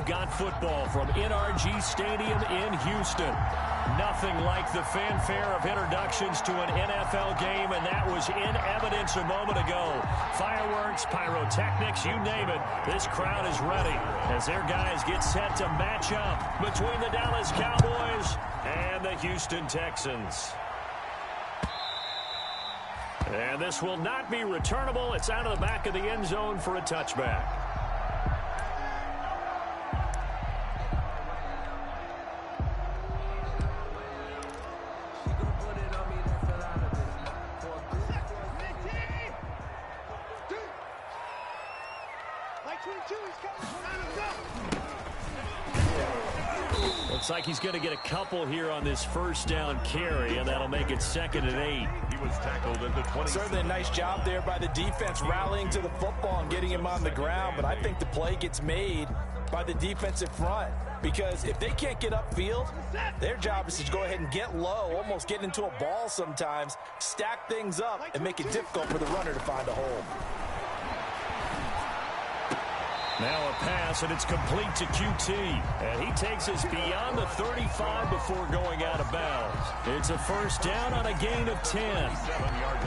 we've got football from NRG Stadium in Houston. Nothing like the fanfare of introductions to an NFL game, and that was in evidence a moment ago. Fireworks, pyrotechnics, you name it. This crowd is ready as their guys get set to match up between the Dallas Cowboys and the Houston Texans. And this will not be returnable. It's out of the back of the end zone for a touchback. Looks like he's going to get a couple here on this first down carry, and that'll make it 2nd and 8. He was tackled at the 20. Certainly a nice job there by the defense rallying to the football and getting him on the ground, but I think the play gets made by the defensive front because if they can't get upfield, their job is to go ahead and get low, almost get into a ball sometimes, stack things up, and make it difficult for the runner to find a hole. Now a pass, and it's complete to QT. And he takes us beyond the 35 before going out of bounds. It's a first down on a gain of 10. 7-yard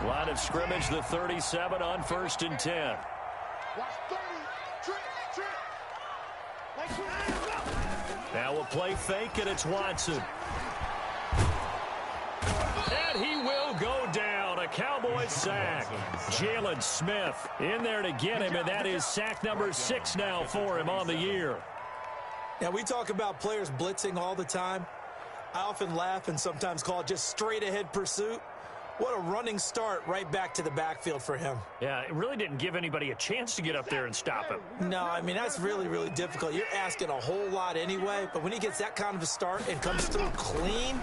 line. Line of scrimmage, the 37 on 1st and 10. Now a play fake, and it's Watson. And he will go down. A Cowboys sack. Jalen Smith in there to get him, and that is sack number 6 now for him on the year. Now, we talk about players blitzing all the time. I often laugh and sometimes call it just straight-ahead pursuit. What a running start right back to the backfield for him. Yeah, it really didn't give anybody a chance to get up there and stop him. No, I mean, that's really, really difficult. You're asking a whole lot anyway, but when he gets that kind of a start and comes through clean,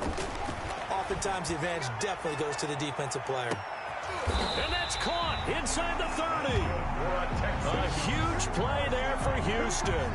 oftentimes the advantage definitely goes to the defensive player. And that's caught inside the 30. A huge play there for Houston.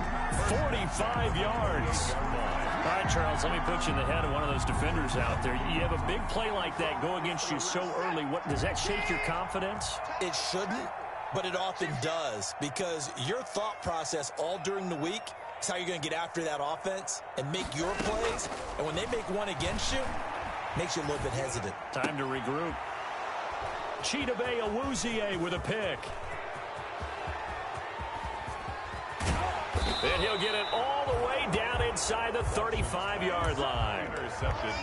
45 yards. All right, Charles, let me put you in the head of one of those defenders out there. You have a big play like that go against you so early. What does that shake your confidence? It shouldn't, but it often does because your thought process all during the week is how you're going to get after that offense and make your plays. And when they make one against you, it makes you a little bit hesitant. Time to regroup. Chidobe Awuzie with a pick. And he'll get it all the way down inside the 35-yard line.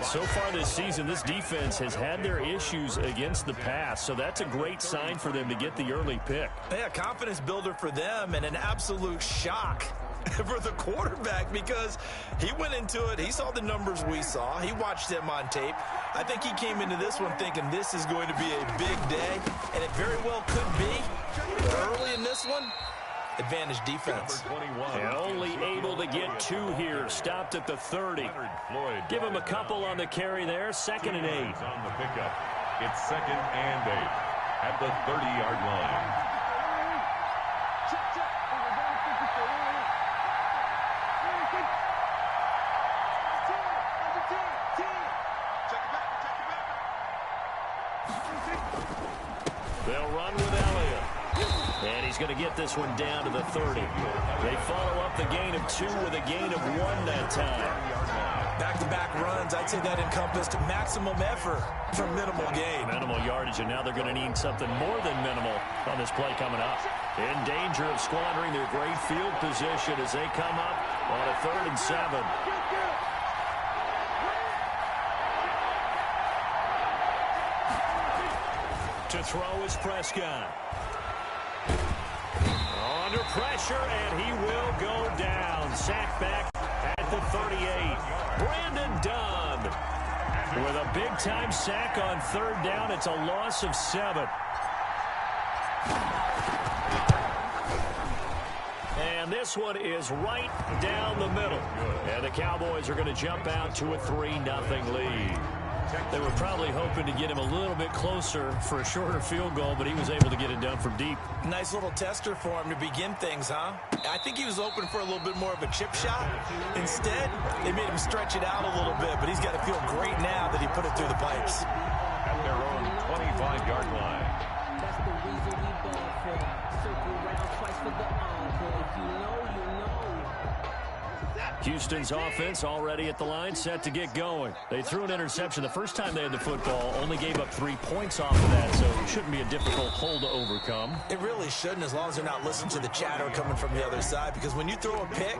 So far this season, this defense has had their issues against the pass, so that's a great sign for them to get the early pick. Yeah, confidence builder for them and an absolute shock for the quarterback because he went into it. He saw the numbers we saw. He watched them on tape. I think he came into this one thinking this is going to be a big day, and it very well could be. But early in this one, advantage defense. And only able to get 2 here. Stopped at the 30. Give him a couple on the carry there. 2nd and 8. On the pickup. It's 2nd and 8 at the 30-yard line. They'll run with Elliott. And he's going to get this one down to the 30. They follow up the gain of 2 with a gain of 1 that time. Back-to-back runs, I'd say that encompassed maximum effort for minimal gain. Minimal yardage, and now they're going to need something more than minimal on this play coming up. In danger of squandering their great field position as they come up on a 3rd and 7. To throw is Prescott. Under pressure, and he will go down. Sack back at the 38. Brandon Dunn with a big-time sack on 3rd down. It's a loss of 7. And this one is right down the middle. And the Cowboys are going to jump out to a 3-0 lead. They were probably hoping to get him a little bit closer for a shorter field goal, but he was able to get it done from deep. Nice little tester for him to begin things, huh? I think he was open for a little bit more of a chip shot. Instead, they made him stretch it out a little bit, but he's got to feel great now that he put it through the pipes. At their own 25-yard line. That's the reason we ball for. Circle around twice for the Houston's offense already at the line, set to get going. They threw an interception the first time they had the football, only gave up 3 points off of that, so it shouldn't be a difficult hole to overcome. It really shouldn't, as long as they're not listening to the chatter coming from the other side, because when you throw a pick,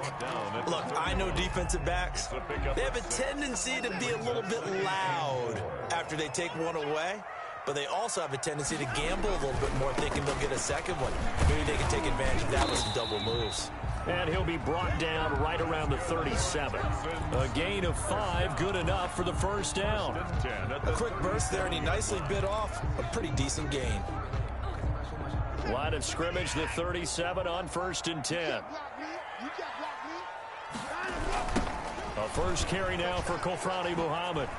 look, I know defensive backs, they have a tendency to be a little bit loud after they take one away, but they also have a tendency to gamble a little bit more, thinking they'll get a second one. Maybe they can take advantage of that with some double moves. And he'll be brought down right around the 37. A gain of 5, good enough for the first down. A quick burst there, and he nicely bit off a pretty decent gain. Line of scrimmage, the 37 on 1st and 10. A first carry now for Kofrani Muhammad.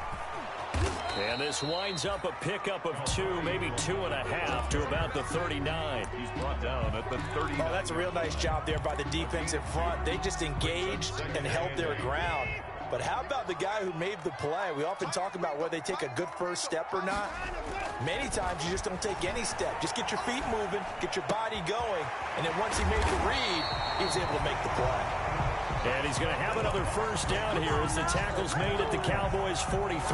And this winds up a pickup of 2, maybe 2.5 to about the 39. He's brought down at the 39. Oh, that's a real nice job there by the defense in front. They just engaged and held their ground. But how about the guy who made the play? We often talk about whether they take a good first step or not. Many times you just don't take any step. Just get your feet moving, get your body going, and then once he made the read, he was able to make the play. And he's going to have another first down here as the tackle's made at the Cowboys' 43.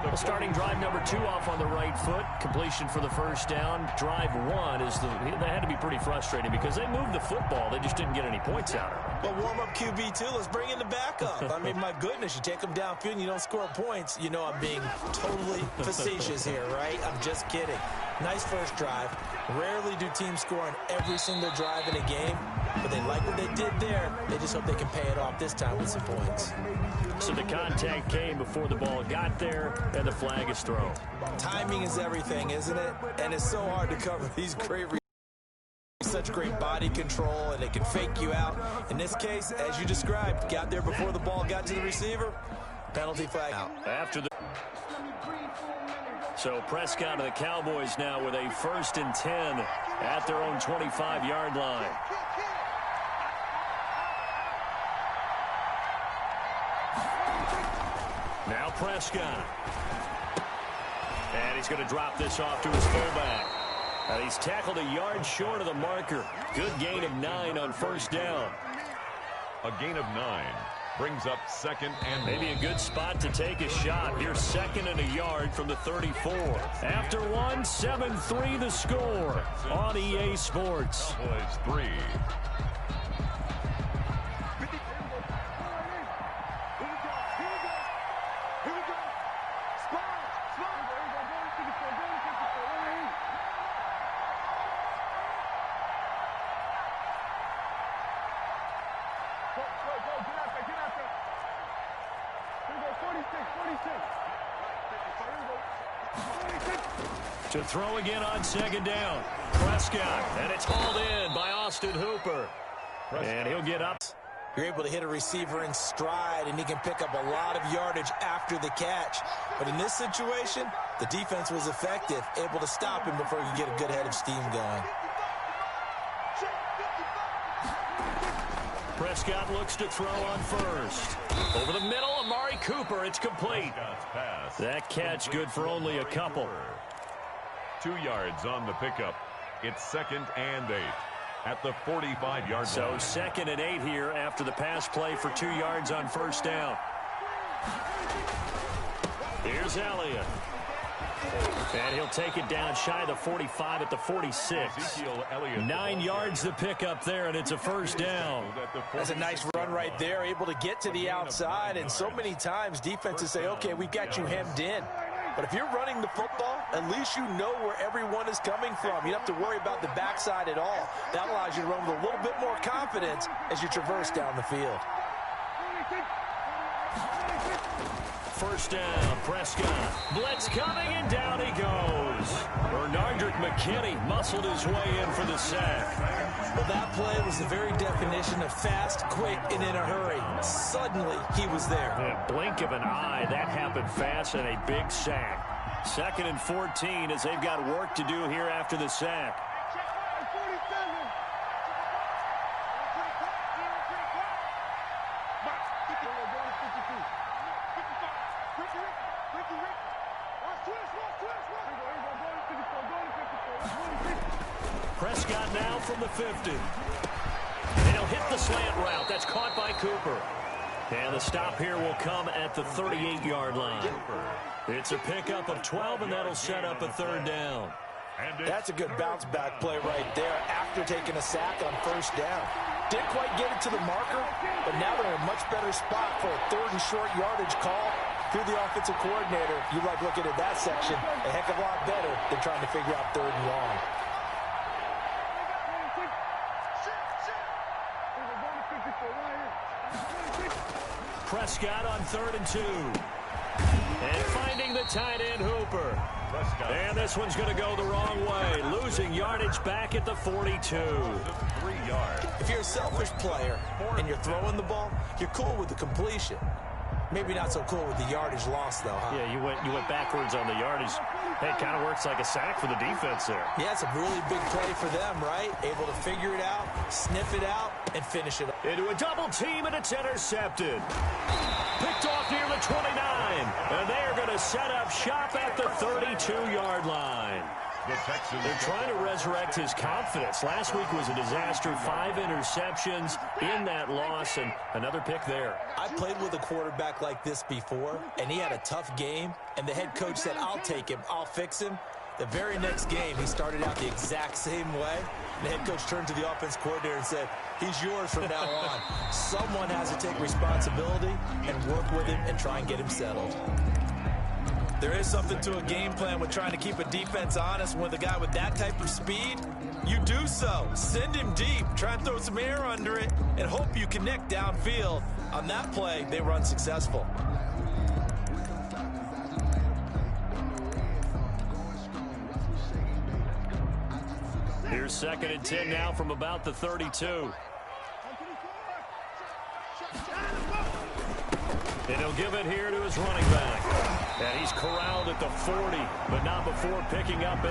Well, starting drive number 2 off on the right foot. Completion for the first down. Drive 1 is that had to be pretty frustrating because they moved the football. They just didn't get any points out of it. Well, warm-up QB2, let's bring in the backup. I mean, my goodness, you take them downfield and you don't score points. You know I'm being totally facetious here, right? I'm just kidding. Nice first drive. Rarely do teams score on every single drive in a game, but they like what they did there. They just hope they can pay it off this time with some points. So the contact came before the ball got there, and the flag is thrown. Timing is everything, isn't it? And it's so hard to cover these great such great body control, and they can fake you out. In this case, as you described, got there before the ball got to the receiver. Penalty flag out. After the So Prescott and the Cowboys now with a 1st and 10 at their own 25-yard line. Now Prescott. And he's going to drop this off to his fullback. And he's tackled a yard short of the marker. Good gain of 9 on first down. A gain of 9 brings up 2nd and maybe a good spot to take a shot. Here's 2nd and a yard from the 34. After 1, 7-3 the score on EA Sports. Cowboys 3. To throw again on 2nd down. Prescott, and it's hauled in by Austin Hooper. And he'll get up. You're able to hit a receiver in stride, and he can pick up a lot of yardage after the catch. But in this situation, the defense was effective, able to stop him before he could get a good head of steam going. Prescott looks to throw on first. Over the middle, Amari Cooper. It's complete. That catch good for only a couple. 2 yards on the pickup. It's 2nd and 8 at the 45-yard line. So 2nd and 8 here after the pass play for 2 yards on first down. Here's Elliott. And he'll take it down shy of the 45 at the 46. 9 yards the pickup there, and it's a first down. That's a nice run right there, able to get to the outside. And so many times defenses say, okay, we've got you hemmed in. But if you're running the football, at least you know where everyone is coming from. You don't have to worry about the backside at all. That allows you to run with a little bit more confidence as you traverse down the field. First down, Prescott. Blitz coming, and down he goes. Bernardrick McKinney muscled his way in for the sack. Well, that play was the very definition of fast, quick, and in a hurry. Suddenly, he was there. In a blink of an eye, that happened fast, and a big sack. 2nd and 14 as they've got work to do here after the sack. Prescott now from the 50. And he'll hit Off the slant route. That's caught by Cooper. And the stop here will come at the 38-yard line. It's a pickup of 12, and that'll set up a third down. That's a good bounce-back play right there after taking a sack on first down. Didn't quite get it to the marker, but now they're in a much better spot for a third and short yardage call. Through the offensive coordinator, you like looking at that section a heck of a lot better than trying to figure out third and long. Prescott on 3rd and 2. And finding the tight end, Hooper. And this one's going to go the wrong way. Losing yardage back at the 42. 3 yards. If you're a selfish player and you're throwing the ball, you're cool with the completion. Maybe not so cool with the yardage loss, though, huh? Yeah, you went backwards on the yardage. Hey, it kind of works like a sack for the defense there. Yeah, it's a really big play for them, right? Able to figure it out, sniff it out, and finish it up. Into a double team, and it's intercepted. Picked off near the 29. And they are going to set up shop at the 32-yard line. They're trying to resurrect his confidence. Last week was a disaster. 5 interceptions in that loss, and another pick there. I played with a quarterback like this before, and he had a tough game, and the head coach said, I'll take him, I'll fix him. The very next game, he started out the exact same way. The head coach turned to the offense coordinator and said, he's yours from now on. Someone has to take responsibility and work with him and try and get him settled. There is something to a game plan with trying to keep a defense honest. With a guy with that type of speed, you do so. Send him deep, try and throw some air under it, and hope you connect downfield. On that play, they were unsuccessful. Here's 2nd and 10 now from about the 32. And he'll give it here to his running back. And he's corralled at the 40, but not before picking up 8.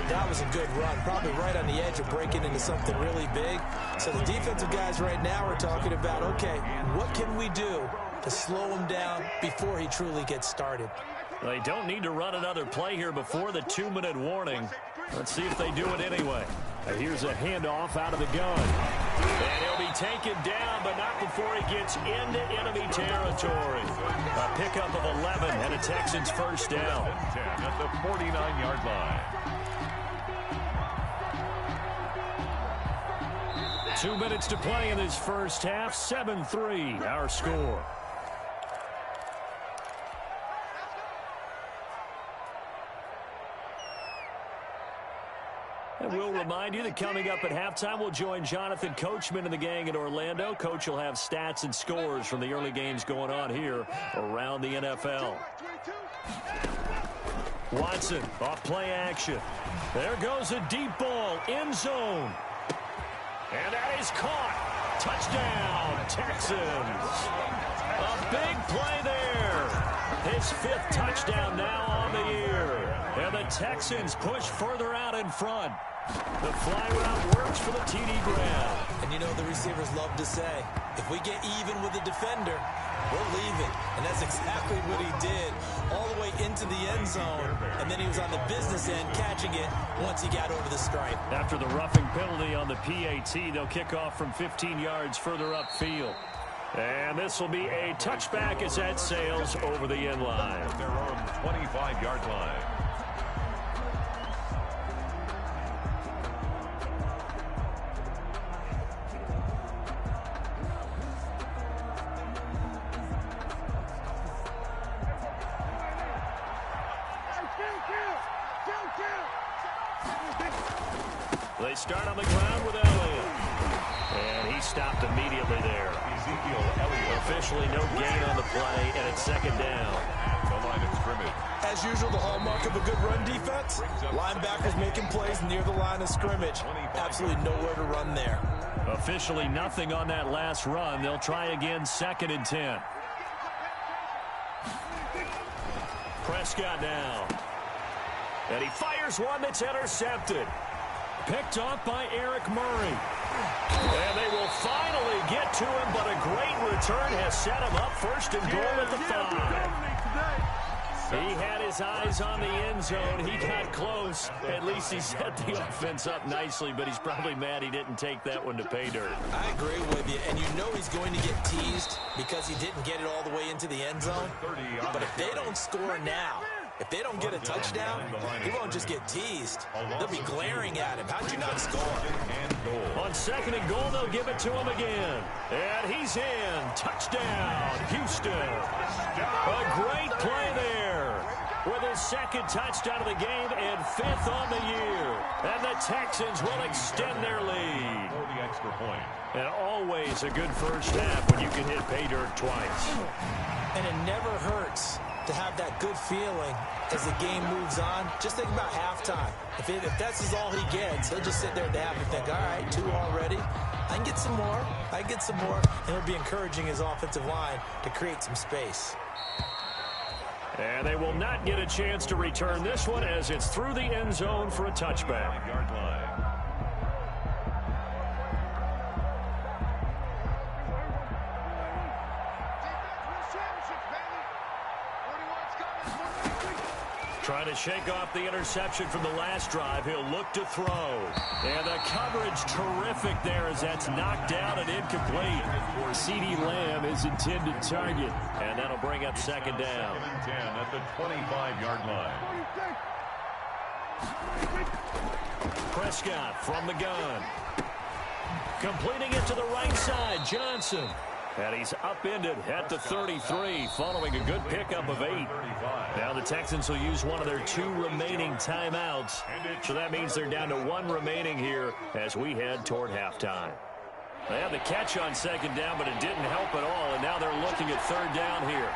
That was a good run, probably right on the edge of breaking into something really big. So the defensive guys right now are talking about, okay, what can we do to slow him down before he truly gets started? They don't need to run another play here before the 2-minute warning. Let's see if they do it anyway. Here's a handoff out of the gun. And he'll be taken down, but not before he gets into enemy territory. A pickup of 11 and a Texans first down. 10 at the 49-yard line. 2 minutes to play in this first half. 7-3, our score. And we'll remind you that coming up at halftime, we'll join Jonathan Coachman and the gang in Orlando. Coach will have stats and scores from the early games going on here around the NFL. Watson, off play action. There goes a deep ball, end zone. And that is caught. Touchdown, Texans. A big play there. His 5th touchdown now on the year. And the Texans push further out in front. The fly route works for the TD grab. And you know the receivers love to say, if we get even with the defender, we're leaving. And that's exactly what he did, all the way into the end zone. And then he was on the business end catching it once he got over the stripe. After the roughing penalty on the PAT, they'll kick off from 15 yards further upfield. And this will be a touchback as that sails over the end line. At their own 25-yard line. They start on the ground with Elliott. And he stopped immediately there. Ezekiel Elliott. Officially no gain on the play, and it's 2nd down. The line of scrimmage. As usual, the hallmark of a good run defense, linebackers making plays near the line of scrimmage. Absolutely nowhere to run there. Officially nothing on that last run. They'll try again, 2nd and 10. Prescott now. And he fires one that's intercepted. Picked off by Eric Murray. And they will finally get to him, but a great return has set him up 1st and goal at the 5. He had his eyes on the end zone. He got close. At least he set the offense up nicely, but he's probably mad he didn't take that one to pay dirt. I agree with you, and you know he's going to get teased because he didn't get it all the way into the end zone. But if they don't score now, if they don't get a touchdown, he won't just get teased. They'll be glaring at him. How'd you not score? On 2nd and goal, they'll give it to him again. And he's in. Touchdown, Houston. A great play there with his 2nd touchdown of the game and 5th on the year. And the Texans will extend their lead. For the extra point. And always a good first half when you can hit pay dirt twice. And it never hurts to have that good feeling as the game moves on. Just think about halftime. If that's all he gets, he'll just sit there at the half and think, all right, 2 already. I can get some more. I can get some more. And he'll be encouraging his offensive line to create some space. And they will not get a chance to return this one as it's through the end zone for a touchback. 5-yard line. Trying to shake off the interception from the last drive. He'll look to throw. And the coverage terrific there as that's knocked down and incomplete. CeeDee Lamb is intended target. And that'll bring up 2nd down. 2nd and 10 at the 25-yard line. Prescott from the gun. Completing it to the right side. Johnson. And he's upended at the 33 following a good pickup of 8. Now the Texans will use one of their 2 remaining timeouts. So that means they're down to 1 remaining here as we head toward halftime. They had the catch on 2nd down, but it didn't help at all. And now they're looking at 3rd down here.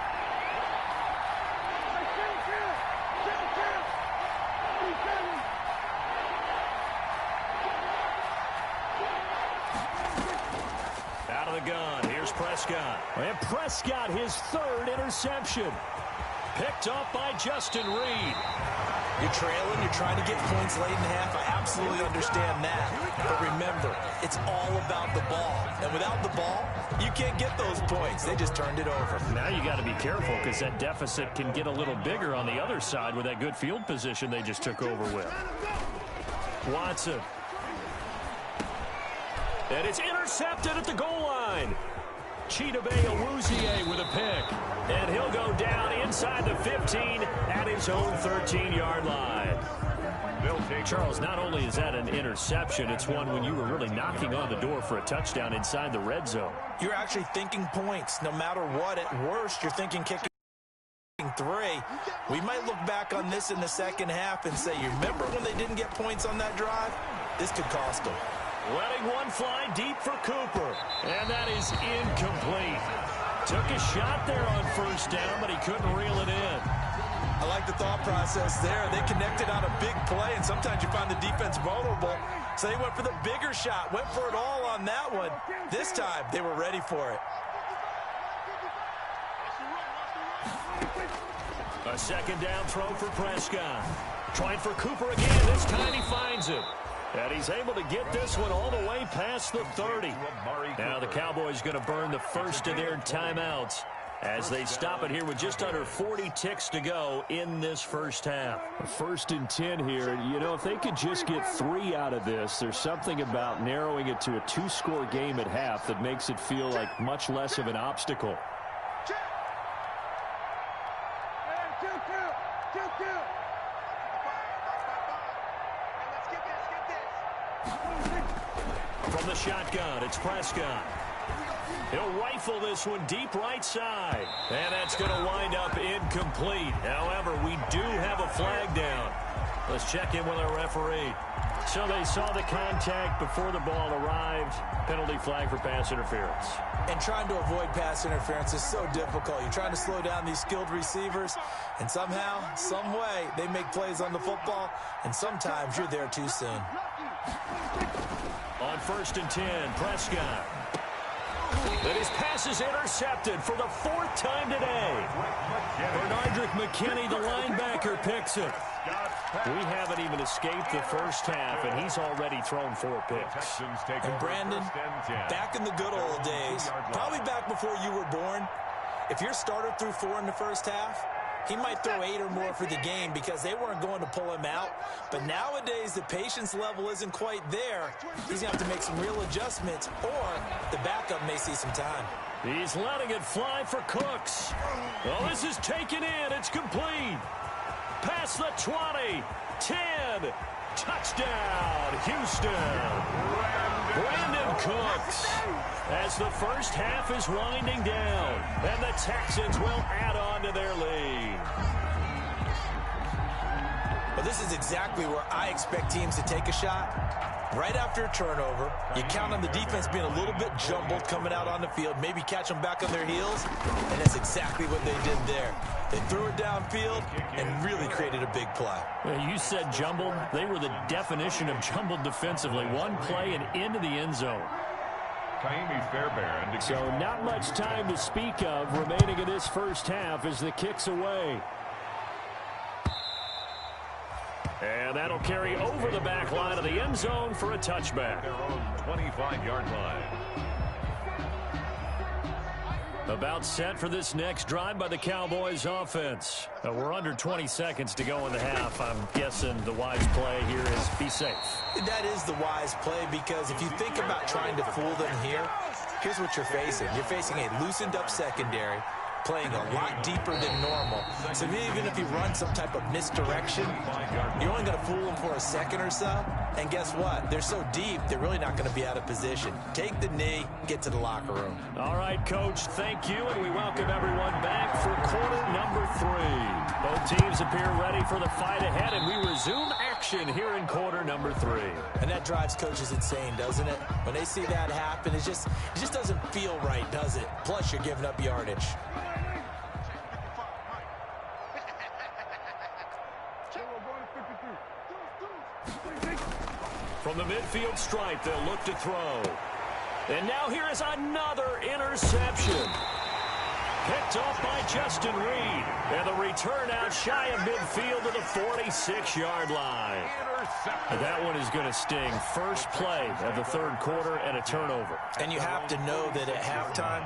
Out of the gun. Here's Prescott. And Prescott, his 3rd interception. Picked off by Justin Reed. You're trailing, you're trying to get points late in the half. I absolutely understand that. But remember, it's all about the ball. And without the ball, you can't get those points. They just turned it over. Now you got to be careful because that deficit can get a little bigger on the other side with that good field position they just took over with. Watson. And it's intercepted at the goal line. Chidobe Awuzie with a pick. And he'll go down inside the 15 at his own 13-yard line. Charles, not only is that an interception, it's one when you were really knocking on the door for a touchdown inside the red zone. You're actually thinking points. No matter what, at worst, you're thinking kicking 3. We might look back on this in the 2nd half and say, you remember when they didn't get points on that drive? This could cost them. Letting one fly deep for Cooper. And that is incomplete. Took a shot there on 1st down, but he couldn't reel it in. I like the thought process there. They connected on a big play, and sometimes you find the defense vulnerable. So they went for the bigger shot, went for it all on that one. This time, they were ready for it. A 2nd down throw for Prescott. Trying for Cooper again. This time he finds it. And he's able to get this one all the way past the 30. Now the Cowboys going to burn the first of their timeouts as they stop it here with just under 40 ticks to go in this first half. 1st and 10 here. You know, if they could just get 3 out of this, there's something about narrowing it to a 2-score game at half that makes it feel like much less of an obstacle. From the shotgun, it's Prescott. He'll rifle this one deep right side. And that's going to wind up incomplete. However, we do have a flag down. Let's check in with our referee. So they saw the contact before the ball arrived. Penalty flag for pass interference. And trying to avoid pass interference is so difficult. You're trying to slow down these skilled receivers, and somehow, some way, they make plays on the football, and sometimes you're there too soon. On 1st and 10, Prescott. And his pass is intercepted for the 4th time today. Bernardrick McKinney, the linebacker, picks it. We haven't even escaped the first half, and he's already thrown 4 picks. And Brandon, back in the good old days, probably back before you were born, if your starter threw 4 in the first half, he might throw 8 or more for the game because they weren't going to pull him out. But nowadays, the patience level isn't quite there. He's going to have to make some real adjustments, or the backup may see some time. He's letting it fly for Cooks. Oh, this is taken in. It's complete. Past the 20. 10. Touchdown, Houston. Brandon Cooks. As the first half is winding down, and the Texans will add on to their lead. Well, this is exactly where I expect teams to take a shot. Right after a turnover, you count on the defense being a little bit jumbled coming out on the field, maybe catch them back on their heels, and that's exactly what they did there. They threw it downfield and really created a big play. Well, you said jumbled. They were the definition of jumbled defensively. One play and into the end zone. So not much time to speak of remaining in this first half as the kick's away. And that'll carry over the back line of the end zone for a touchback. Their own 25-yard line. About set for this next drive by the Cowboys offense. We're under 20 seconds to go in the half. I'm guessing the wise play here is be safe. That is the wise play, because if you think about trying to fool them here, here's what you're facing. You're facing a loosened up secondary, playing a lot deeper than normal. So even if you run some type of misdirection, you're only going to fool them for a second or so. And guess what? They're so deep, they're really not going to be out of position. Take the knee, get to the locker room. All right, Coach, thank you, and we welcome everyone back for quarter number 3. Both teams appear ready for the fight ahead, and we resume action here in quarter number 3. And that drives coaches insane, doesn't it? When they see that happen, it just doesn't feel right, does it? Plus, you're giving up yardage. From the midfield stripe, they'll look to throw. And now here is another interception. Picked off by Justin Reed. And the return out shy of midfield to the 46-yard line. And that one is going to sting. First play of the third quarter and a turnover. And you have to know that at halftime,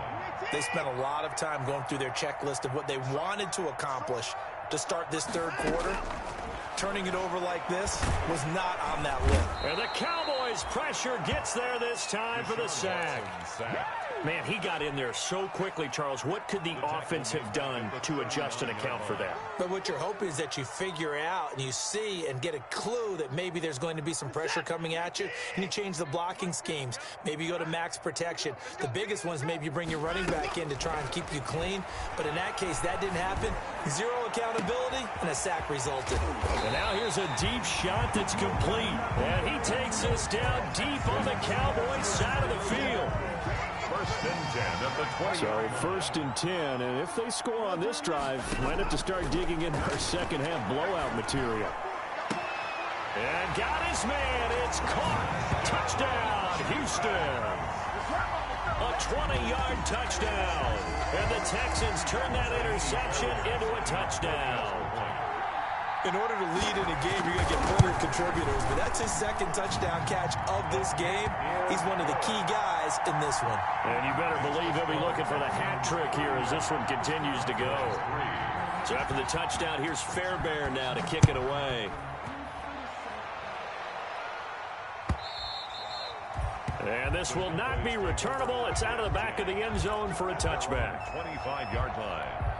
they spent a lot of time going through their checklist of what they wanted to accomplish to start this third quarter. Turning it over like this was not on that list. And the Cowboys' pressure gets there this time for the sack. Man, he got in there so quickly, Charles. What could the offense have done to adjust and account for that? But what you're hoping is that you figure out and you see and get a clue that maybe there's going to be some pressure coming at you, and you change the blocking schemes. Maybe you go to max protection. The biggest one is maybe you bring your running back in to try and keep you clean. But in that case, that didn't happen. Zero accountability, and a sack resulted. And now here's a deep shot that's complete. And he takes us down deep on the Cowboys side of the field. First and 10 at the 20. So first and 10, and if they score on this drive, might have to start digging into our second half blowout material. And got his man. It's caught. Touchdown, Houston. A 20-yard touchdown. And the Texans turn that interception into a touchdown. In order to lead in a game, you're going to get plenty of contributors, but that's his second touchdown catch of this game. He's one of the key guys in this one. And you better believe he'll be looking for the hat trick here as this one continues to go. So after the touchdown, here's Fairbairn now to kick it away. And this will not be returnable. It's out of the back of the end zone for a touchback. 25-yard line.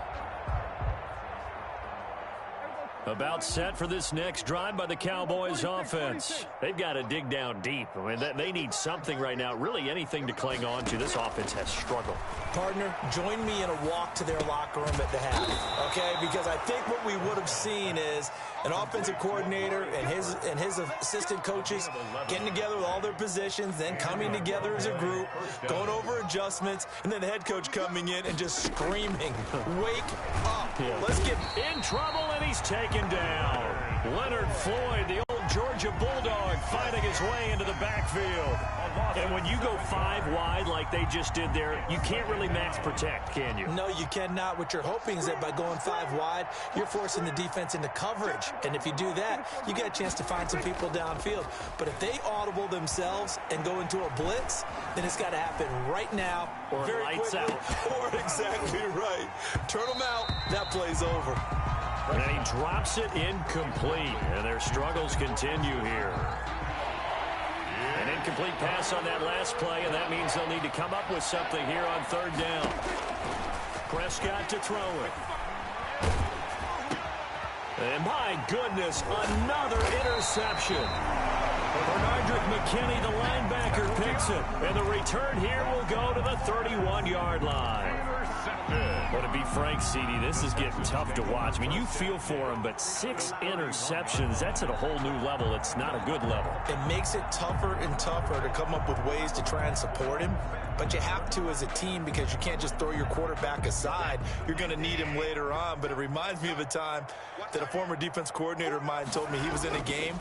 About set for this next drive by the Cowboys offense. They've got to dig down deep. I mean, they need something right now, really anything to cling on to. This offense has struggled. Partner, join me in a walk to their locker room at the half, okay? Because I think what we would have seen is an offensive coordinator and his assistant coaches getting together with all their positions, then coming together as a group, going over adjustments, and then the head coach coming in and just screaming, wake up. Yeah. Let's get in trouble, and he's taken down. Leonard Floyd, the old Georgia Bulldog, fighting his way into the backfield. And when you go 5 wide like they just did there, you can't really max protect, can you? No, you cannot. What you're hoping is that by going 5 wide, you're forcing the defense into coverage. And if you do that, you get a chance to find some people downfield. But if they audible themselves and go into a blitz, then it's got to happen right now. Or very lights quickly, out. Or exactly right. Turn them out. That play's over. And he drops it incomplete. And their struggles continue here. An incomplete pass on that last play, and that means they'll need to come up with something here on third down. Prescott to throw it. And my goodness, another interception. Bernardrick McKinney, the linebacker, picks it. And the return here will go to the 31-yard line. But to be frank, CD, this is getting tough to watch. I mean, you feel for him, but 6 interceptions, that's at a whole new level. It's not a good level. It makes it tougher and tougher to come up with ways to try and support him. But you have to as a team because you can't just throw your quarterback aside. You're going to need him later on. But it reminds me of a time that a former defense coordinator of mine told me he was in a game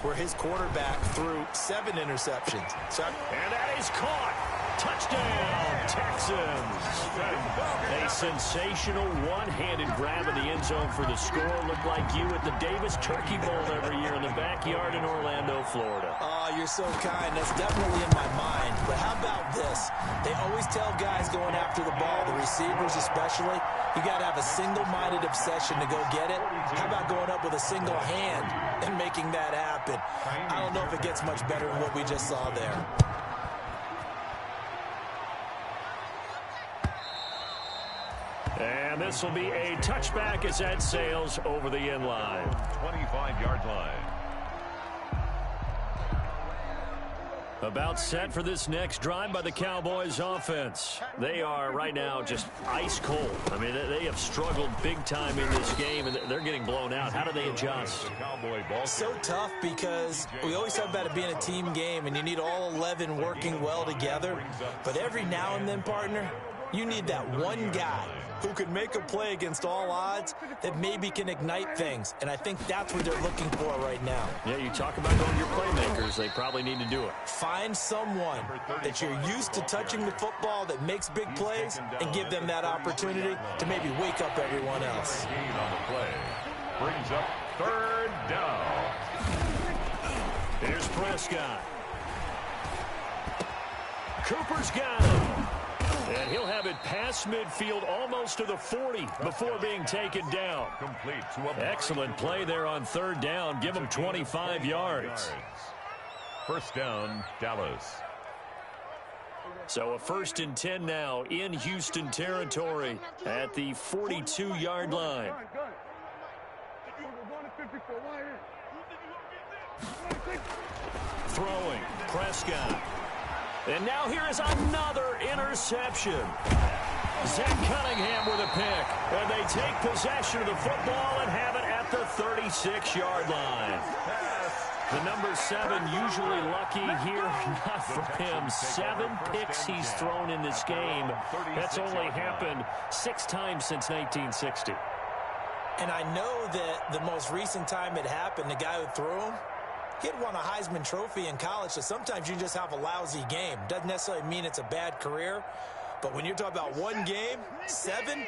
where his quarterback threw 7 interceptions. And that is caught. Touchdown, Texans. A sensational one-handed grab in the end zone for the score. Looked like you at the Davis Turkey Bowl every year in the backyard in Orlando, Florida. Oh, you're so kind. That's definitely in my mind. But how about this? They always tell guys going after the ball, the receivers especially, you got to have a single-minded obsession to go get it. How about going up with a single hand and making that happen? I don't know if it gets much better than what we just saw there. And this will be a touchback as that sails over the end line. 25-yard line. About set for this next drive by the Cowboys offense. They are right now just ice cold. I mean, they have struggled big time in this game, and they're getting blown out. How do they adjust? So tough because we always talk about it being a team game, and you need all 11 working well together. But every now and then, partner, you need that one guy who can make a play against all odds that maybe can ignite things. And I think that's what they're looking for right now. Yeah, you talk about going to your playmakers. They probably need to do it. Find someone that you're used to touching the football that makes big plays and give them that opportunity to maybe wake up everyone else. On the play. Brings up third down. Here's Prescott. Cooper's got him. And he'll have it past midfield almost to the 40 before being taken down. Complete to a excellent play there on third down. Give him 25 yards. First down, Dallas. So a 1st and 10 now in Houston territory at the 42-yard line. Throwing, Prescott. And now here is another interception. Zach Cunningham with a pick. And they take possession of the football and have it at the 36-yard line. The number 7 usually lucky here. Not for him. 7 picks he's thrown in this game. That's only happened 6 times since 1960. And I know that the most recent time it happened, the guy who threw him, he had won a Heisman Trophy in college, so sometimes you just have a lousy game. Doesn't necessarily mean it's a bad career, but when you're talking about one game, 7,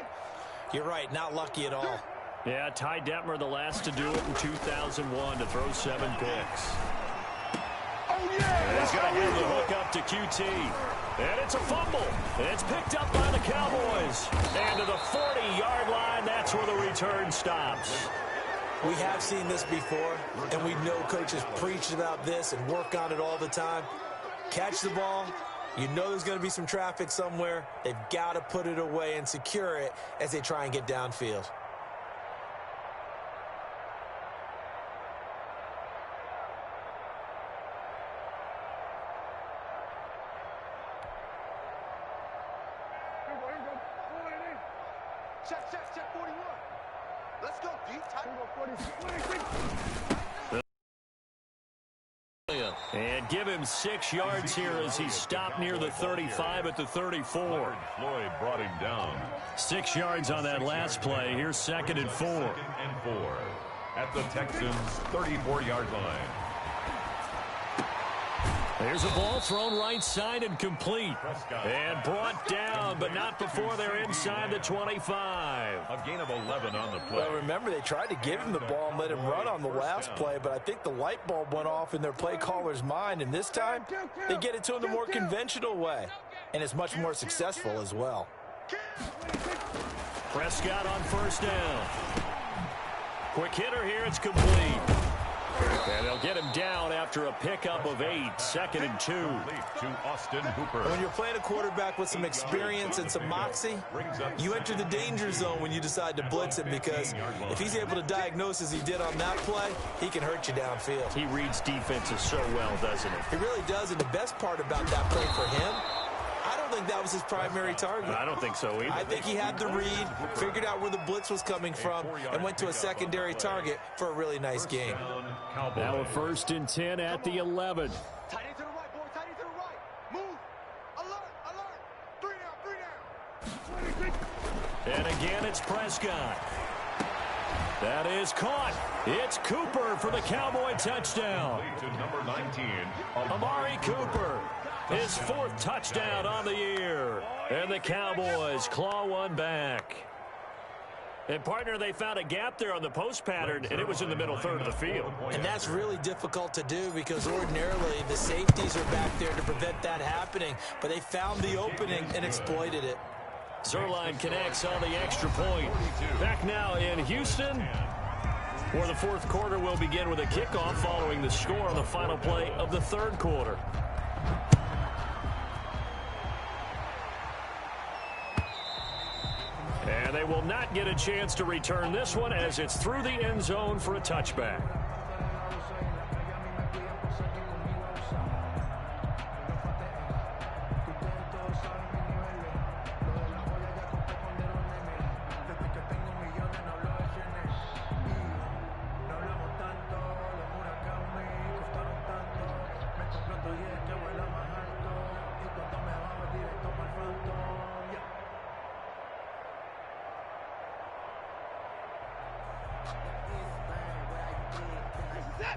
you're right, not lucky at all. Yeah, Ty Detmer, the last to do it in 2001, to throw 7 picks. And he's going to hand the hook up to QT. And it's a fumble. And it's picked up by the Cowboys. And to the 40-yard line, that's where the return stops. We have seen this before, and we know coaches preach about this and work on it all the time. Catch the ball. You know there's going to be some traffic somewhere. They've got to put it away and secure it as they try and get downfield. Check 41. Let's go, D. And give him 6 yards here as he stopped near the 35 at the 34. Floyd brought him down. 6 yards on that last play. Here's 2nd and 4. 2nd and 4 at the Texans' 34-yard line. There's a ball thrown right side and complete. And brought down, but not before they're inside the 25. A gain of 11 on the play. Well, remember, they tried to give him the ball and let him run on the last play, but I think the light bulb went off in their play caller's mind, and this time they get it to him the more conventional way, and it's much more successful as well. Prescott on 1st down. Quick hitter here. It's complete. And they'll get him down after a pickup of 8. 2nd and 2. To Austin Hooper. When you're playing a quarterback with some experience and some moxie, you enter the danger zone when you decide to blitz him, because if he's able to diagnose as he did on that play, he can hurt you downfield. He reads defenses so well, doesn't he? He really does, and the best part about that play for him, I don't think that was his primary target. I don't think so either. I think he had the read, figured out where the blitz was coming from, and went to a secondary target for a really nice game. Now a 1st and 10 at the 11. Tight end to the right, boy. Tight end to the right. Move. Alert, alert. 3 down, 3 down. And again, it's Prescott. That is caught. It's Cooper for the Cowboy touchdown. To number 19, Amari Cooper. His 4th touchdown on the year. And the Cowboys claw one back. And, partner, they found a gap there on the post pattern, and it was in the middle third of the field. And that's really difficult to do, because ordinarily the safeties are back there to prevent that happening. But they found the opening and exploited it. Zerline connects on the extra point. Back now in Houston, where the 4th quarter will begin with a kickoff following the score on the final play of the 3rd quarter. And they will not get a chance to return this one, as it's through the end zone for a touchback.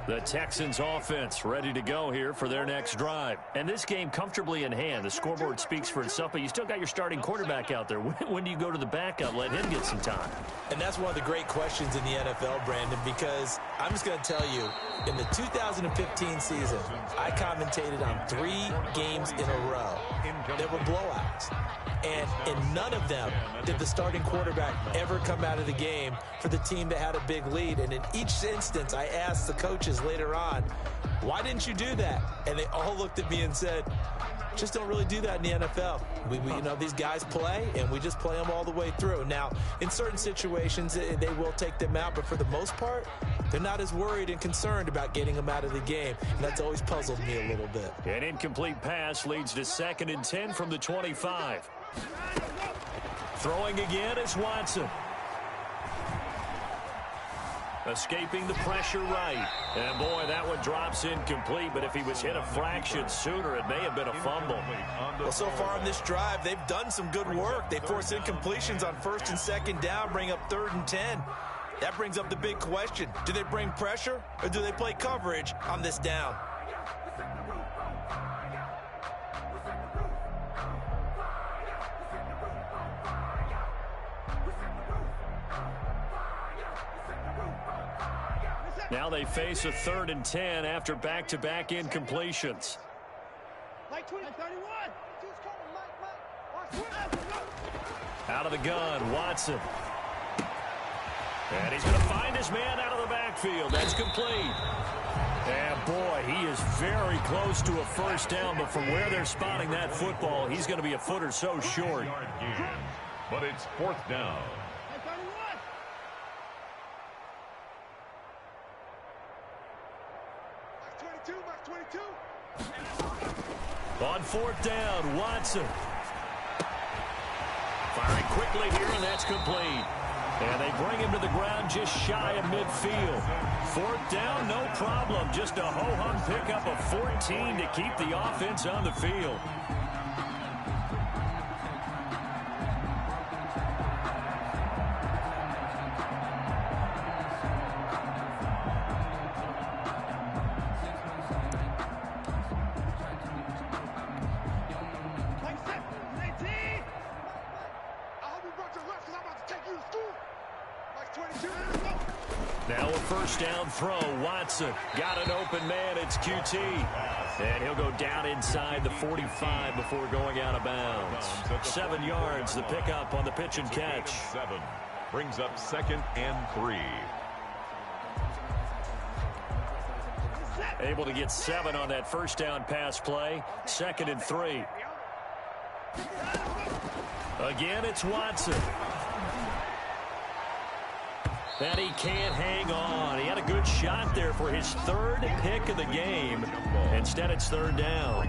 The Texans offense ready to go here for their next drive. And this game comfortably in hand. The scoreboard speaks for itself, but you still got your starting quarterback out there. When do you go to the backup? Let him get some time. And that's one of the great questions in the NFL, Brandon, because I'm just going to tell you, in the 2015 season, I commentated on 3 games in a row. There were blowouts. And in none of them did the starting quarterback ever come out of the game for the team that had a big lead. And in each instance, I asked the coaches later on, why didn't you do that? And they all looked at me and said, just don't really do that in the NFL. We you know, these guys play, and we just play them all the way through. Now, in certain situations, they will take them out, but for the most part, they're not as worried and concerned about getting them out of the game. And that's always puzzled me a little bit. An incomplete pass leads to 2nd and 10 from the 25. Throwing again is Watson. Escaping the pressure right. And, boy, that one drops incomplete, but if he was hit a fraction sooner, it may have been a fumble. Well, so far on this drive, they've done some good work. They force incompletions on 1st and 2nd down, bring up 3rd and 10. That brings up the big question. Do they bring pressure, or do they play coverage on this down? Now they face a 3rd and 10 after back-to-back incompletions. Out of the gun, Watson. And he's going to find his man out of the backfield. That's complete. And, boy, he is very close to a 1st down, but from where they're spotting that football, he's going to be a foot or so short. But it's 4th down. On 4th down, Watson. Firing quickly here, and that's complete. And they bring him to the ground just shy of midfield. 4th down, no problem. Just a ho-hum pickup of 14 to keep the offense on the field. Now a 1st down throw. Watson got an open man. It's QT. And he'll go down inside the 45 before going out of bounds. 7 yards, the pickup on the pitch and catch. 7 brings up 2nd and 3. Able to get 7 on that first down pass play. 2nd and 3. Again, it's Watson. And he can't hang on. He had a good shot there for his 3rd pick of the game. Instead, it's 3rd down.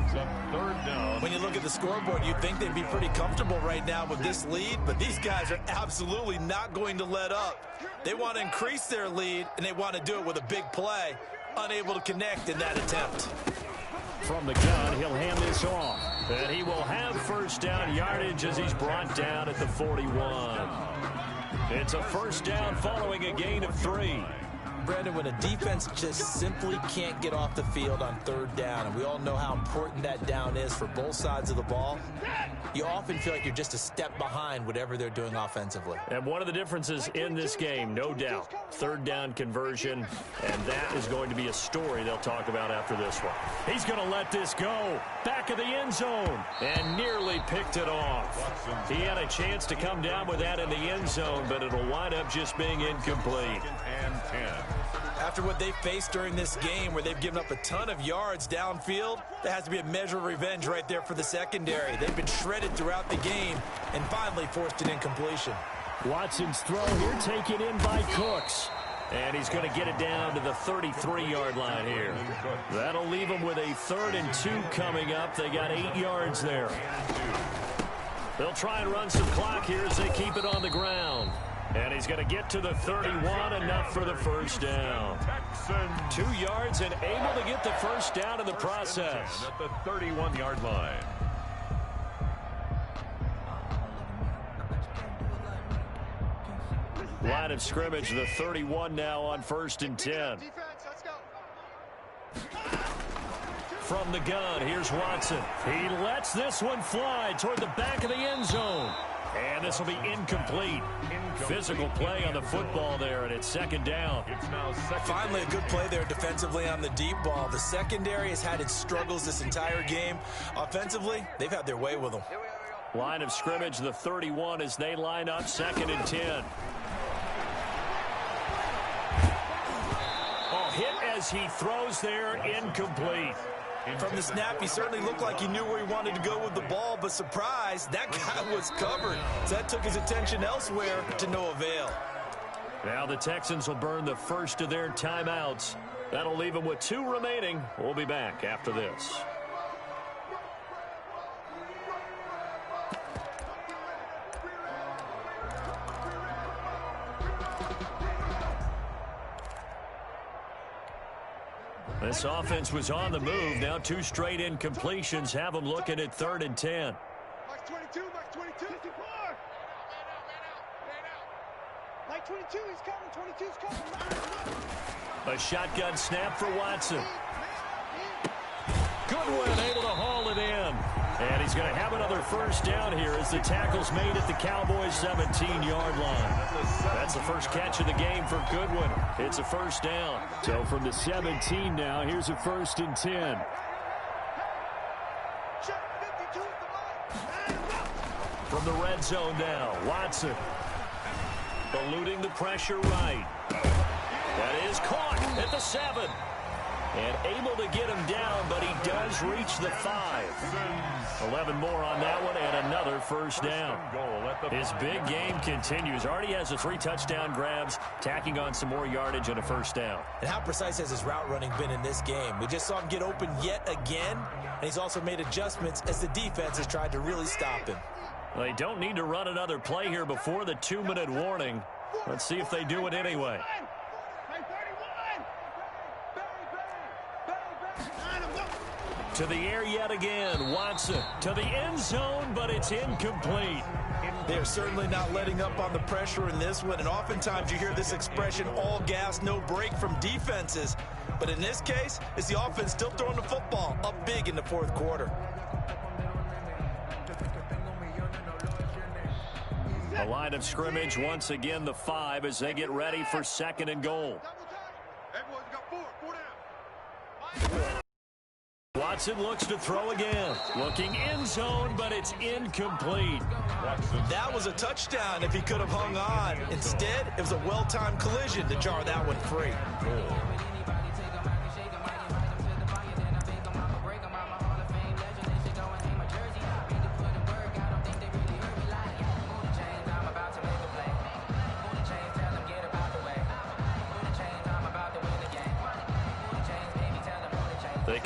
When you look at the scoreboard, you'd think they'd be pretty comfortable right now with this lead, but these guys are absolutely not going to let up. They want to increase their lead, and they want to do it with a big play. Unable to connect in that attempt. From the gun, he'll hand this off. And he will have first down yardage as he's brought down at the 41. It's a first down following a gain of 3. Brandon, when a defense just simply can't get off the field on 3rd down, and we all know how important that down is for both sides of the ball, you often feel like you're just a step behind whatever they're doing offensively. And one of the differences in this game, no doubt, 3rd down conversion, and that is going to be a story they'll talk about after this one. He's going to let this go. Back of the end zone, and nearly picked it off. He had a chance to come down with that in the end zone, but it'll wind up just being incomplete. After what they faced during this game where they've given up a ton of yards downfield, there has to be a measure of revenge right there for the secondary. They've been shredded throughout the game and finally forced an incompletion. Watson's throw here taken in by Cooks. And he's going to get it down to the 33-yard line here. That'll leave them with a 3rd and 2 coming up. They got 8 yards there. They'll try and run some clock here as they keep it on the ground. And he's going to get to the 31, enough for the first down. 2 yards and able to get the first down in the process. At the 31-yard line. Line of scrimmage, the 31 now on 1st and 10. From the gun, here's Watson. He lets this one fly toward the back of the end zone. And this will be incomplete. Physical play on the football there, and it's 2nd down. Finally, a good play there defensively on the deep ball. The secondary has had its struggles this entire game. Offensively, they've had their way with them. Line of scrimmage, the 31, as they line up 2nd and 10. Oh, hit as he throws there, incomplete. From the snap, he certainly looked like he knew where he wanted to go with the ball, but surprise, that guy was covered. So that took his attention elsewhere to no avail. Now the Texans will burn the first of their timeouts. That'll leave them with 2 remaining. We'll be back after this. This offense was on the move. Now 2 straight incompletions have them looking at 3rd and 10. Mike 22, Mike 22. 54. Mike 22, he's coming. 22's coming. A shotgun snap for Watson. Goodwin able to haul it in. And he's going to have another first down here as the tackle's made at the Cowboys' 17-yard line. That's the first catch of the game for Goodwin. It's a first down. So from the 17 now, here's a 1st and 10. From the red zone now, Watson eluding the pressure right. That is caught at the 7. And able to get him down, but he does reach the 5. 11 more on that one, and another first down. His big game continues. Already has the 3 touchdown grabs, tacking on some more yardage and a first down. And how precise has his route running been in this game? We just saw him get open yet again, and he's also made adjustments as the defense has tried to really stop him. They don't need to run another play here before the 2-minute warning. Let's see if they do it anyway. To the air yet again. Watson to the end zone, but it's incomplete. They're certainly not letting up on the pressure in this one, and oftentimes you hear this expression, all gas, no break from defenses. But in this case, it's the offense still throwing the football up big in the 4th quarter. A line of scrimmage, once again the 5 as they get ready for 2nd and goal. Everyone's got 4 down. Watson looks to throw again. Looking end zone, but it's incomplete. That was a touchdown if he could have hung on. Instead, it was a well-timed collision to jar that one free.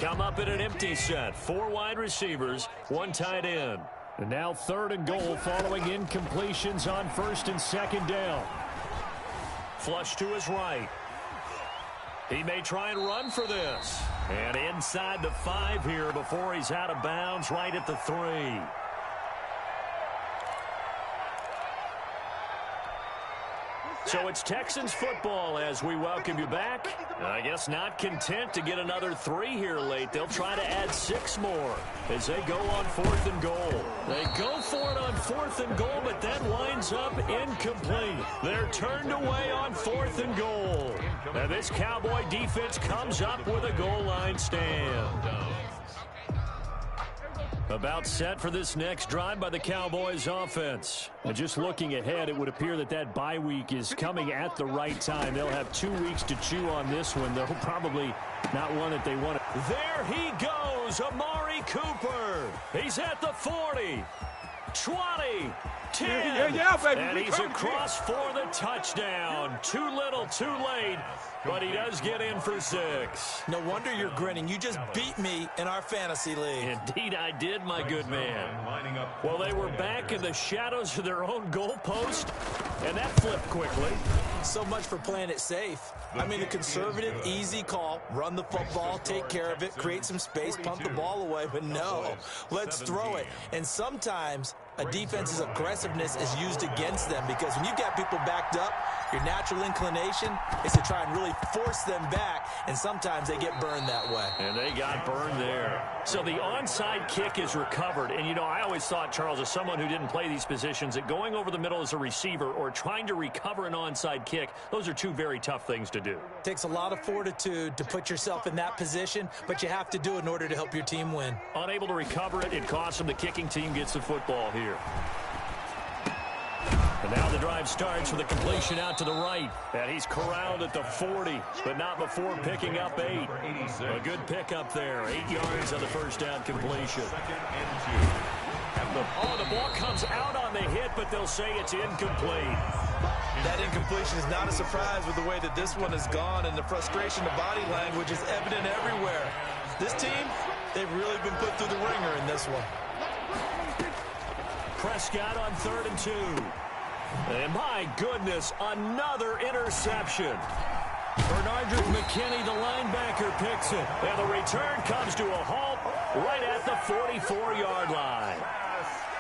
come up in an empty set. 4 wide receivers, 1 tight end. And now 3rd and goal following incompletions on 1st and 2nd down. Flush to his right. He may try and run for this. And inside the 5 here before he's out of bounds right at the 3. So it's Texans football as we welcome you back. I guess not content to get another 3 here late. They'll try to add 6 more as they go on 4th and goal. They go for it on 4th and goal, but that winds up incomplete. They're turned away on 4th and goal. Now this Cowboy defense comes up with a goal line stand. About set for this next drive by the Cowboys offense. And just looking ahead, it would appear that that bye week is coming at the right time. They'll have 2 weeks to chew on this one, though probably not one that they want. There he goes, Amari Cooper. He's at the 40, 20, 10, baby. And he's across for the touchdown. Too little, too late. But he does get in for 6. No wonder you're grinning. You just beat me in our fantasy league. Indeed I did, my good man. Well, they were back in the shadows of their own goalpost, and that flipped quickly. So much for playing it safe. I mean, a conservative, easy call. Run the football, take care of it, create some space, punt the ball away. But no, let's throw it. And sometimes a defense's aggressiveness is used against them because when you've got people backed up, your natural inclination is to try and really force them back, and sometimes they get burned that way. And they got burned there. So the onside kick is recovered. And, you know, I always thought, Charles, as someone who didn't play these positions, that going over the middle as a receiver or trying to recover an onside kick, those are 2 very tough things to do. It takes a lot of fortitude to put yourself in that position, but you have to do it in order to help your team win. Unable to recover it, it costs them. The kicking team gets the football here. And now the drive starts with a completion out to the right. And he's corralled at the 40, but not before picking up 8. A good pickup there. 8 yards on the first down completion. Oh, the ball comes out on the hit, but they'll say it's incomplete. That incompletion is not a surprise with the way that this one has gone, and the frustration, the body language is evident everywhere. This team, they've really been put through the ringer in this one. Prescott on 3rd and 2. And my goodness, another interception. Bernardrick McKinney, the linebacker, picks it. And the return comes to a halt right at the 44-yard line.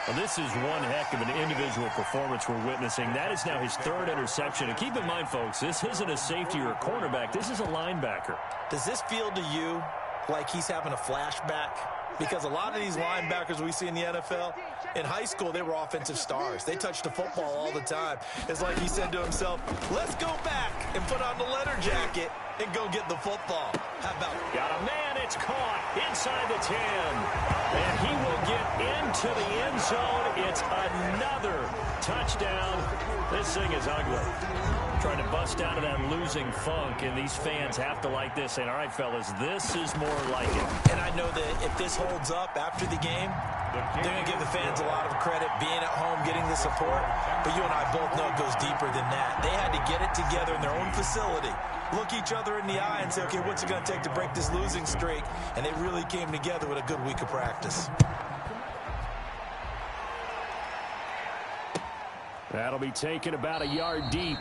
Well, this is one heck of an individual performance we're witnessing. That is now his 3rd interception. And keep in mind, folks, this isn't a safety or a cornerback. This is a linebacker. Does this feel to you like he's having a flashback? Because a lot of these linebackers we see in the NFL, in high school, they were offensive stars. They touched the football all the time. It's like he said to himself, let's go back and put on the letter jacket and go get the football. How about it? Got a man, it's caught inside the 10. And he will get into the end zone. It's another touchdown. This thing is ugly. Trying to bust out of that losing funk, and these fans have to like this, saying, all right, fellas, this is more like it. And I know that if this holds up after the game, they're going to give the fans a lot of credit being at home, getting the support. But you and I both know it goes deeper than that. They had to get it together in their own facility, look each other in the eye and say, okay, what's it going to take to break this losing streak? And they really came together with a good week of practice. That'll be taken about a yard deep.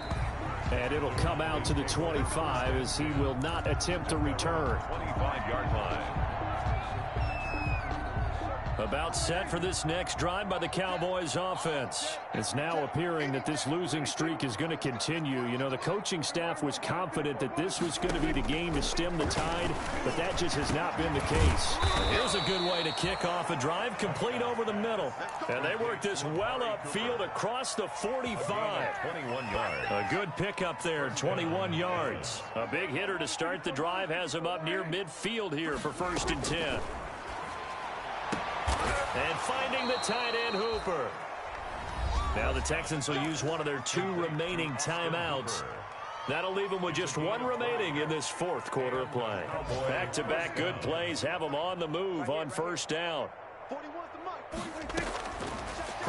And it'll come out to the 25 as he will not attempt to return. 25-yard line. About set for this next drive by the Cowboys offense. It's now appearing that this losing streak is going to continue. You know, the coaching staff was confident that this was going to be the game to stem the tide, but that just has not been the case. Here's a good way to kick off a drive, complete over the middle. And they work this well upfield across the 45. 21 yards. A good pickup there, 21 yards. A big hitter to start the drive has him up near midfield here for 1st and 10. And finding the tight end, Hooper. Now the Texans will use one of their 2 remaining timeouts. That'll leave them with just 1 remaining in this 4th quarter of play. Back-to-back good plays have them on the move on 1st down.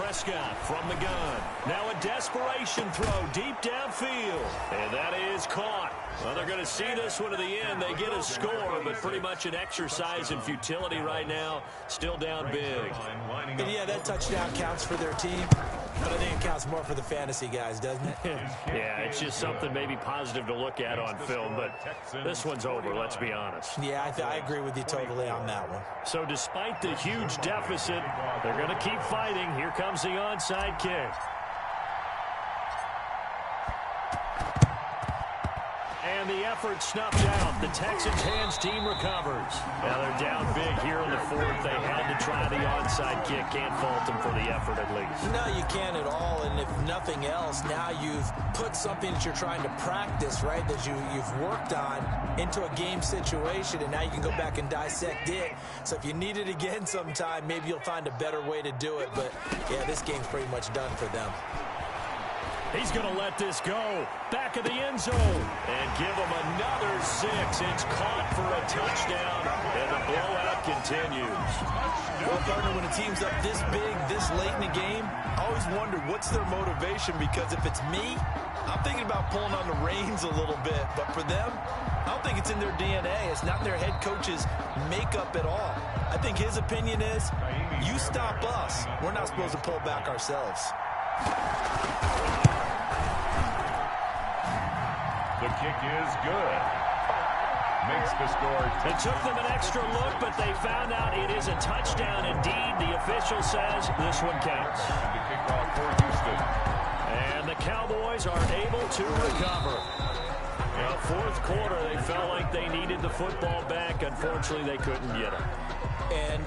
Prescott from the gun. Now a desperation throw deep downfield. And that is caught. Well, they're going to see this one to the end. They get a score, but pretty much an exercise in futility right now. Still down big. And yeah, that touchdown counts for their team, but I think it counts more for the fantasy guys, doesn't it? Yeah, it's just something maybe positive to look at on film, but this one's over, let's be honest. Yeah, I agree with you totally on that one. So despite the huge deficit, they're going to keep fighting. Here comes the onside kick. And the effort snuffed out. The Texans' hands team recovers. Now they're down big here in the fourth. They had to try the onside kick. Can't fault them for the effort at least. No, you can't at all. And if nothing else, now you've put something that you're trying to practice, right, that you've worked on into a game situation, and now you can go back and dissect it. So if you need it again sometime, maybe you'll find a better way to do it. But, yeah, this game's pretty much done for them. He's going to let this go. Back of the end zone. And give him another 6. It's caught for a touchdown. And the blowout continues. Well, partner, when a team's up this big, this late in the game, I always wonder what's their motivation, because if it's me, I'm thinking about pulling on the reins a little bit. But for them, I don't think it's in their DNA. It's not their head coach's makeup at all. I think his opinion is, you stop us, we're not supposed to pull back ourselves. The kick is good. Makes the score. It took them an extra look, but they found out it is a touchdown indeed. The official says this one counts. And the kickoff for Houston. And the Cowboys are able to recover. Well, fourth quarter, they felt like they needed the football back. Unfortunately, they couldn't get it. And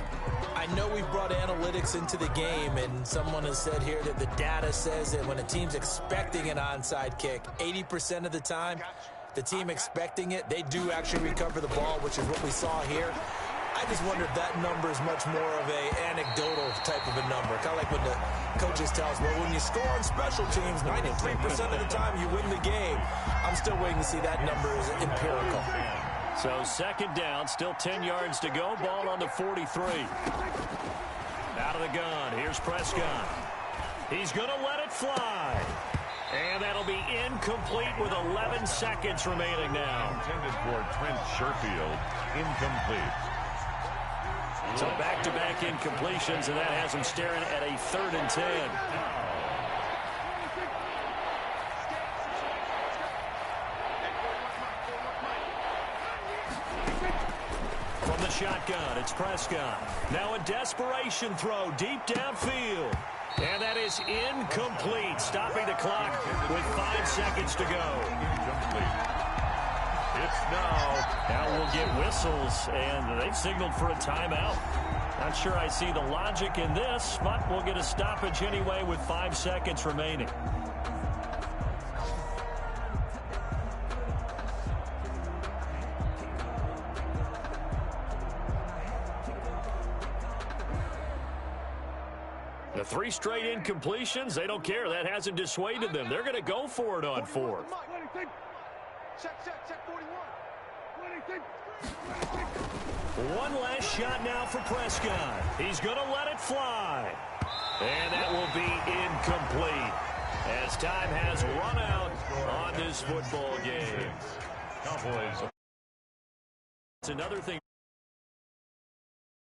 I know we've brought analytics into the game, and someone has said here that the data says that when a team's expecting an onside kick, 80% of the time, the team expecting it, they do actually recover the ball, which is what we saw here. I just wonder if that number is much more of a anecdotal type of a number. Kind of like when the coaches tell us, well, when you score on special teams, 93% of the time you win the game. I'm still waiting to see that number is empirical. So second down, still 10 yards to go. Ball on the 43. Out of the gun, here's Prescott. He's going to let it fly. And that'll be incomplete with 11 seconds remaining now. Intended for Trent Sherfield. Incomplete. So back-to-back incompletions, and that has him staring at a 3rd and 10. From the shotgun, it's Prescott. Now a desperation throw deep downfield. And that is incomplete, stopping the clock with 5 seconds to go. Incomplete. It's Now we'll get whistles, and they've signaled for a timeout. Not sure I see the logic in this, but we'll get a stoppage anyway with 5 seconds remaining. The 3 straight incompletions, they don't care. That hasn't dissuaded them. They're going to go for it on 4th. Check 41. One last shot now for Prescott. He's going to let it fly. And that will be incomplete as time has run out on this football game. Cowboys. It's another thing.